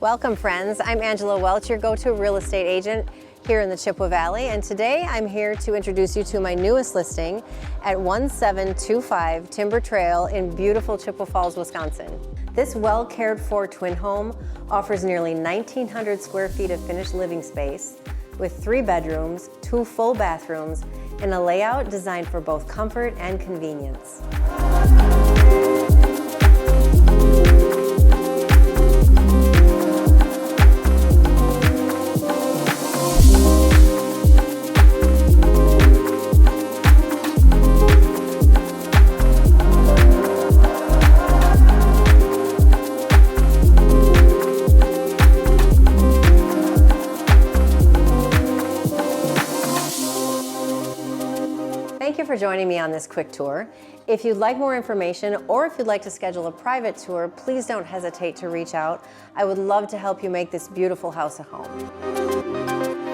Welcome friends, I'm Angela Welch, your go-to real estate agent here in the Chippewa Valley, and today I'm here to introduce you to my newest listing at 1725 Timber Trail in beautiful Chippewa Falls, Wisconsin. This well cared for twin home offers nearly 1,900 square feet of finished living space with 3 bedrooms, 2 full bathrooms, and a layout designed for both comfort and convenience. Thank you for joining me on this quick tour. If you'd like more information or if you'd like to schedule a private tour, please don't hesitate to reach out. I would love to help you make this beautiful house a home.